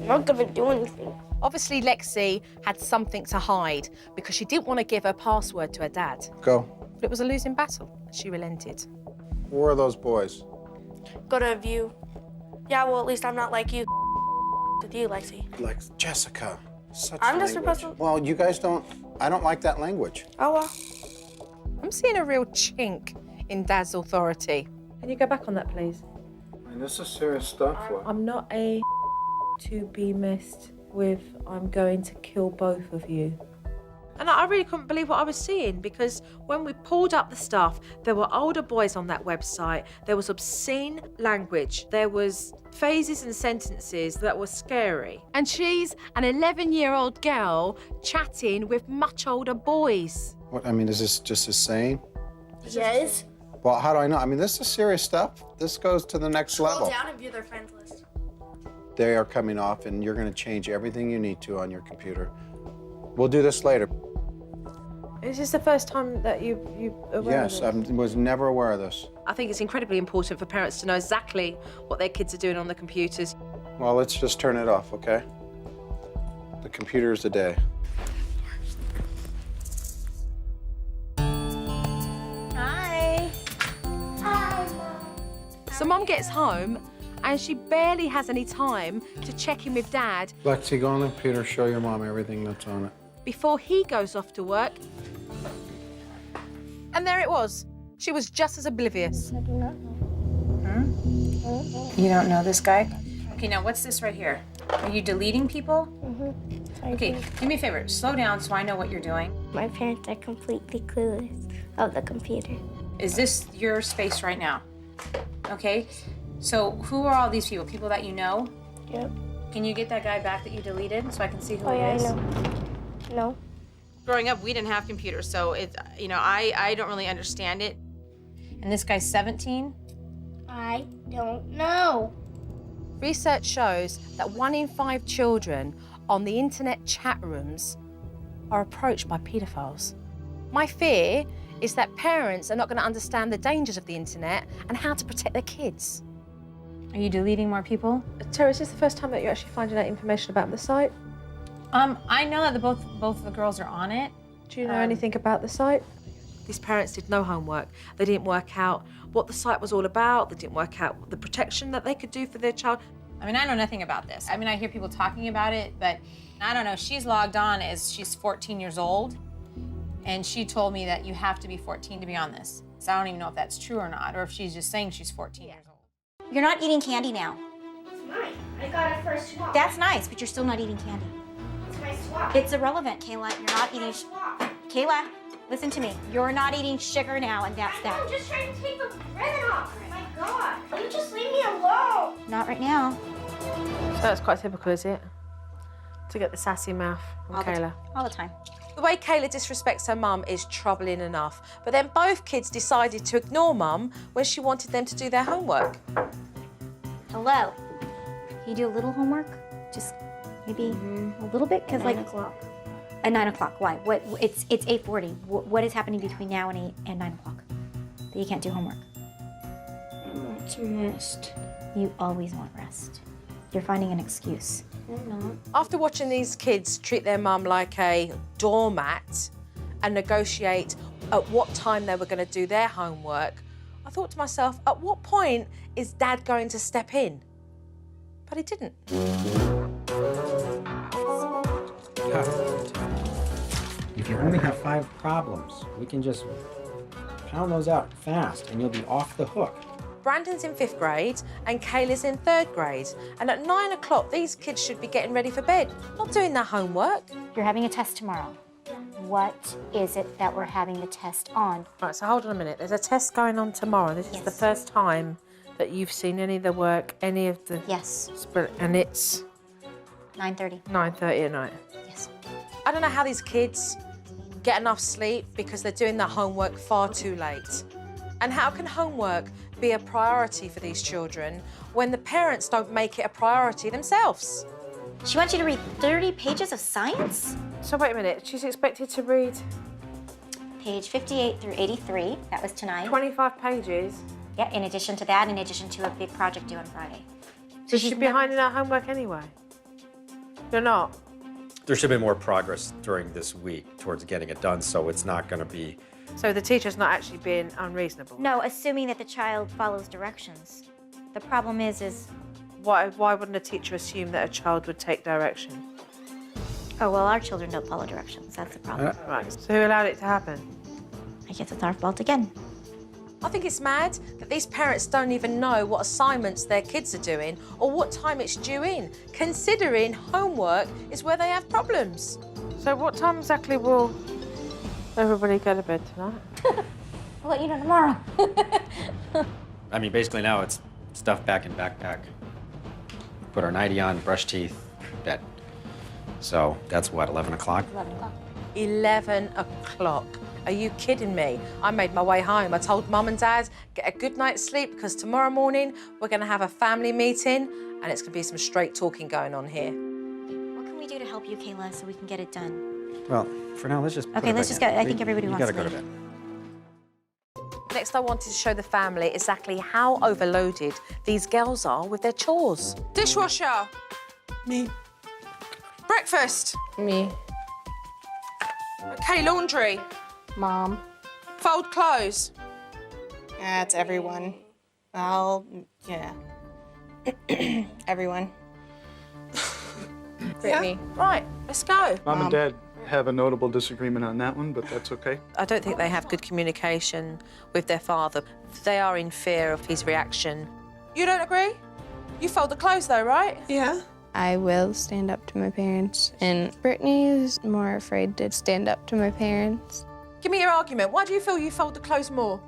I'm not gonna do anything. Obviously, Lexi had something to hide because she didn't want to give her password to her dad. Go. But it was a losing battle. She relented. Where are those boys? Go to a view. Yeah, well, at least I'm not like you with you, Lexi. Like Jessica. Such I'm just language. supposed to... Well, you guys don't... I don't like that language. Oh, well. I'm seeing a real chink in Dad's authority. Can you go back on that, please? I mean, this is serious stuff. I'm not a to be messed with. I'm going to kill both of you. And I really couldn't believe what I was seeing, because when we pulled up the stuff, there were older boys on that website. There was obscene language. There was phrases and sentences that were scary. And she's an 11-year-old girl chatting with much older boys. What, I mean, is this just a saying? Yes. Well, how do I know? I mean, this is serious stuff. This goes to the next level. Scroll down and view their friends list. They are coming off, and you're going to change everything you need to on your computer. We'll do this later. Is this the first time that you aware Yes, of this? I was never aware of this. I think it's incredibly important for parents to know exactly what their kids are doing on the computers. Well, let's just turn it off, okay? The computer is the day. Hi. Hi, Mom. So Mum gets home and she barely has any time to check in with Dad Lexi, go on the computer, show your mom everything that's on it. before he goes off to work. And there it was. She was just as oblivious. I do not know. You don't know this guy? Okay, now what's this right here? Are you deleting people? Okay, do me a favor. Slow down so I know what you're doing. My parents are completely clueless of the computer. Is this your space right now? Okay, so who are all these people? People that you know? Yep. Can you get that guy back that you deleted so I can see who Oh, it yeah, is? I know. No. Growing up, we didn't have computers, so I don't really understand it. And this guy's 17? I don't know. Research shows that 1 in 5 children on the internet chat rooms are approached by paedophiles. My fear is that parents are not going to understand the dangers of the internet and how to protect their kids. Are you deleting more people? Terry, is this the first time that you're actually finding out information about the site? I know that both of the girls are on it. Do you know anything about the site? These parents did no homework. They didn't work out what the site was all about. They didn't work out the protection that they could do for their child. I mean, I know nothing about this. I mean, I hear people talking about it, but I don't know. She's logged on as she's 14 years old, and she told me that you have to be 14 to be on this. So I don't even know if that's true or not, or if she's just saying she's 14 years old. You're not eating candy now. It's mine. I got it for a swap. That's nice, but you're still not eating candy. It's my swap. It's irrelevant, Kayla. You're not eating. Kayla, listen to me. You're not eating sugar now, and that's that. I'm just trying to take the ribbon off. Oh my God. Will you just leave me alone? Not right now. So that's quite typical, is it? To get the sassy mouth from Kayla. All the time. The way Kayla disrespects her mum is troubling enough. But then both kids decided to ignore mum when she wanted them to do their homework. Hello. Can you do a little homework? Just maybe a little bit, because 9 o'clock. At 9 o'clock. Why? What? It's 8:40. What is happening between now and 9 o'clock that you can't do homework? I want some rest. You always want rest. You're finding an excuse. I'm not. After watching these kids treat their mum like a doormat and negotiate at what time they were going to do their homework, I thought to myself, at what point is Dad going to step in? But he didn't. If you only have 5 problems, we can just pound those out fast and you'll be off the hook. Brandon's in 5th grade and Kayla's in 3rd grade. And at 9 o'clock, these kids should be getting ready for bed, not doing their homework. You're having a test tomorrow. What is it that we're having the test on? Right, so hold on a minute. There's a test going on tomorrow. This is the first time that you've seen any of the work, any of the... Yes. And it's 9:30. 9:30 at night. Yes. I don't know how these kids get enough sleep because they're doing their homework far too late. And how can homework be a priority for these children when the parents don't make it a priority themselves? She wants you to read 30 pages of science? So wait a minute, she's expected to read Page 58 through 83. That was tonight. 25 pages. Yeah, in addition to that, in addition to a big project due on Friday. So she's behind in her homework anyway. You're not? There should have been more progress during this week towards getting it done, so it's not going to be. So the teacher's not actually being unreasonable? No, assuming that the child follows directions. The problem is Why wouldn't a teacher assume that a child would take direction? oh, well, our children don't follow directions. That's the problem. Right, so who allowed it to happen? I guess it's our fault again. I think it's mad that these parents don't even know what assignments their kids are doing or what time it's due in, considering homework is where they have problems. So what time exactly will everybody go to bed tonight? I'll let you know tomorrow. I mean, basically now it's stuff back in backpack. Put our nightie on, brush teeth, bed. So that's what, 11 o'clock? 11 o'clock. 11 o'clock. Are you kidding me? I made my way home. I told Mum and Dad, get a good night's sleep because tomorrow morning we're going to have a family meeting and it's going to be some straight talking going on here. What can we do to help you, Kayla, so we can get it done? Well, for now, let's just. Okay, let's just go. I think everybody wants to You gotta leave. go to bed. Next, I wanted to show the family exactly how overloaded these girls are with their chores. Dishwasher. Me. Breakfast. Me. Okay, laundry. Mom. Fold clothes. That's everyone. Well, yeah. Everyone. Brittany. Right, let's go. Mom and Dad have a notable disagreement on that one, but that's okay. I don't think they have good communication with their father. They are in fear of his reaction. You don't agree? You fold the clothes though, right? Yeah. I will stand up to my parents, and Brittany is more afraid to stand up to my parents. Give me your argument. Why do you feel you fold the clothes more?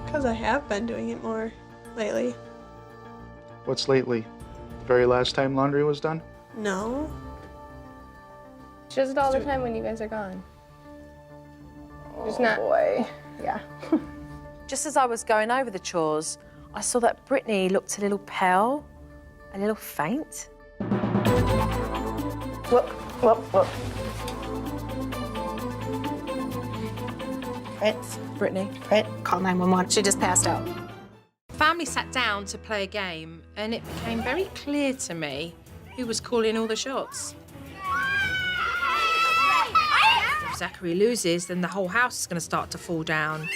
Because I have been doing it more lately. What's lately? Very last time laundry was done? No. She does it all the time when you guys are gone. Just not. Boy. Yeah. Just as I was going over the chores, I saw that Brittany looked a little pale, a little faint. Whoop, whoop, whoop. Prince, Brittany. Prit, call 911. She just passed out. Family sat down to play a game, and it became very clear to me who was calling all the shots. If Zachary loses, then the whole house is going to start to fall down.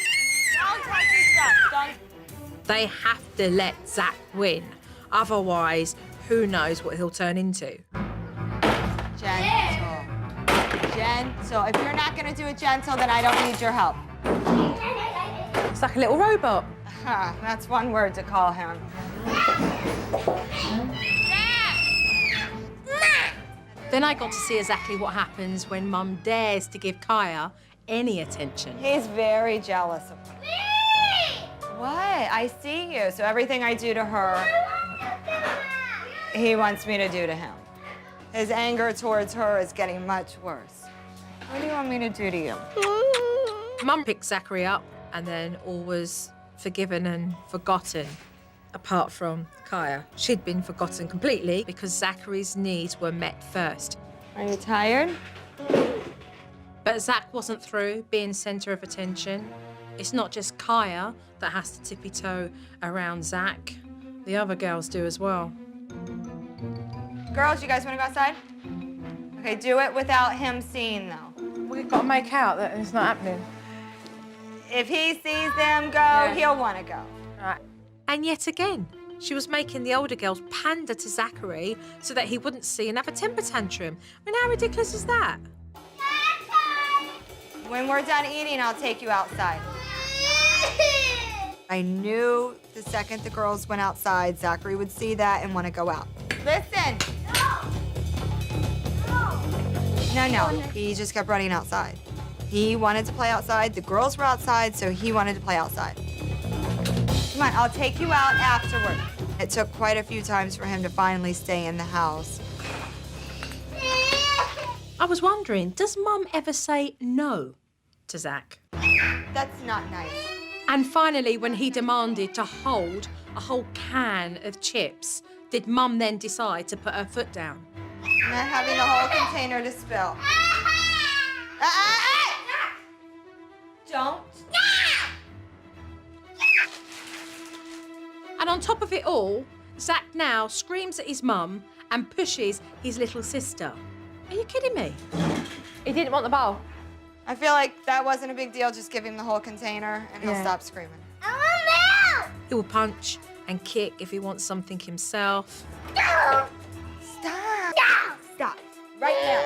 They have to let Zach win. Otherwise, who knows what he'll turn into. Gentle. Gentle. If you're not gonna do it gentle, then I don't need your help. It's like a little robot. That's one word to call him. Then I got to see exactly what happens when Mum dares to give Kaya any attention. He's very jealous of her. What? I see you. So everything I do to her, he wants me to do to him. His anger towards her is getting much worse. What do you want me to do to you? Mum picked Zachary up, and then all was forgiven and forgotten, apart from Kaya. She'd been forgotten completely because Zachary's needs were met first. Are you tired? But Zach wasn't through being centre of attention. It's not just Kaya that has to tippy-toe around Zach. The other girls do as well. Girls, you guys want to go outside? Okay, do it without him seeing, though. We've got to make out that it's not happening. If he sees them go, he'll want to go. Right. And yet again, she was making the older girls pander to Zachary so that he wouldn't see and have a temper tantrum. I mean, how ridiculous is that? When we're done eating, I'll take you outside. I knew the second the girls went outside, Zachary would see that and want to go out. Listen! No. He just kept running outside. He wanted to play outside. The girls were outside, so he wanted to play outside. Come on, I'll take you out afterward. It took quite a few times for him to finally stay in the house. I was wondering, does Mum ever say no to Zach? That's not nice. And finally, when he demanded to hold a whole can of chips, did Mum then decide to put her foot down? I'm not having the whole container to spill. Don't. And on top of it all, Zach now screams at his mum and pushes his little sister. Are you kidding me? He didn't want the bowl. I feel like that wasn't a big deal. Just give him the whole container and he'll stop screaming. He will punch and kick if he wants something himself. Stop. Stop. Right now.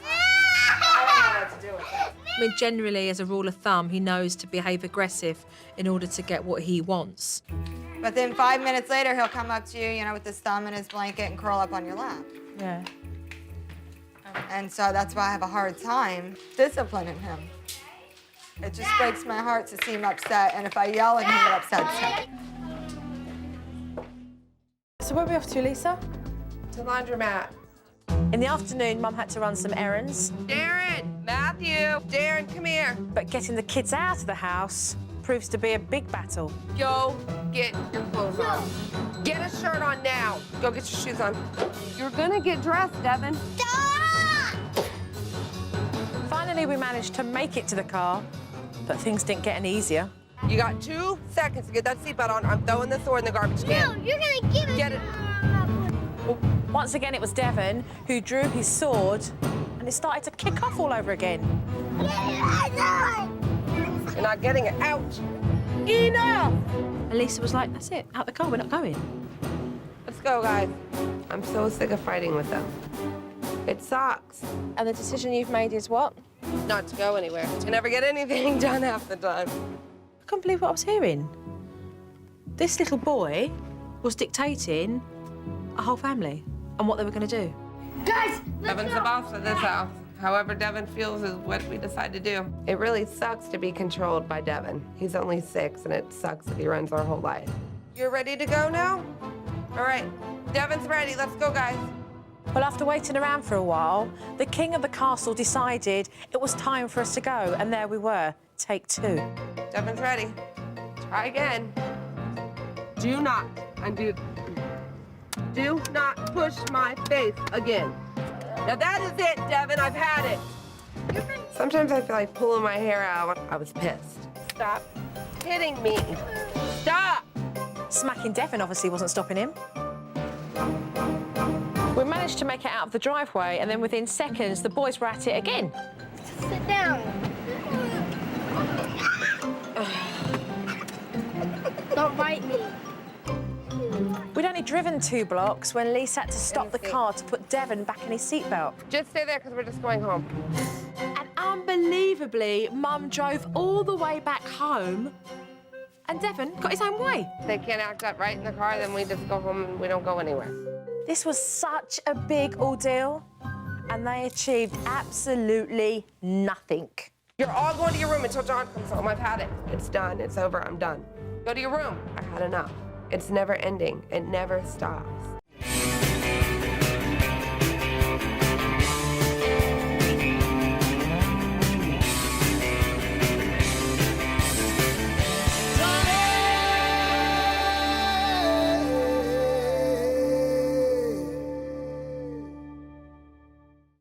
I don't know what to do with that. I mean, generally, as a rule of thumb, he knows to behave aggressive in order to get what he wants. But then 5 minutes later, he'll come up to you, you know, with his thumb in his blanket and curl up on your lap. Yeah. And so that's why I have a hard time disciplining him. It just breaks my heart to see him upset, and if I yell at him, it upsets him. So where are we off to, Lisa? To laundromat. In the afternoon, Mum had to run some errands. Darren, Matthew, Darren, come here. But getting the kids out of the house proves to be a big battle. Go get your clothes on. Get a shirt on now. Go get your shoes on. You're gonna get dressed, Devin. Finally, we managed to make it to the car, but things didn't get any easier. You got 2 seconds to get that seatbelt on. I'm throwing the sword in the garbage can. No, you're gonna give it. Get it. Once again, it was Devon who drew his sword, and it started to kick off all over again. You're not getting it. Ouch. Enough. And Lisa was like, that's it, out the car, we're not going. Let's go, guys. I'm so sick of fighting with them. It sucks. And the decision you've made is what? Not to go anywhere. To never get anything done half the time. I couldn't believe what I was hearing. This little boy was dictating a whole family and what they were going to do. Guys, Devin's the boss of this house. However Devin feels is what we decide to do. It really sucks to be controlled by Devin. He's only 6, and it sucks that he runs our whole life. You're ready to go now? All right, Devin's ready. Let's go, guys. Well, after waiting around for a while, the king of the castle decided it was time for us to go, and there we were, take 2. Devin's ready. Try again. Do not undo. Do not push my face again. Now that is it, Devin. I've had it. Sometimes I feel like pulling my hair out. I was pissed. Stop hitting me. Stop. Smacking Devon obviously wasn't stopping him. We managed to make it out of the driveway, and then within seconds, the boys were at it again. sit down. Don't bite me. We'd only driven 2 blocks when Lisa had to stop the car to put Devon back in his seatbelt. Just stay there, because we're just going home. And unbelievably, Mum drove all the way back home, and Devon got his own way. They can't act up right in the car, then we just go home and we don't go anywhere. This was such a big ordeal, and they achieved absolutely nothing. You're all going to your room until John comes home. I've had it. It's done. It's over. I'm done. Go to your room. I had enough. It's never ending. It never stops.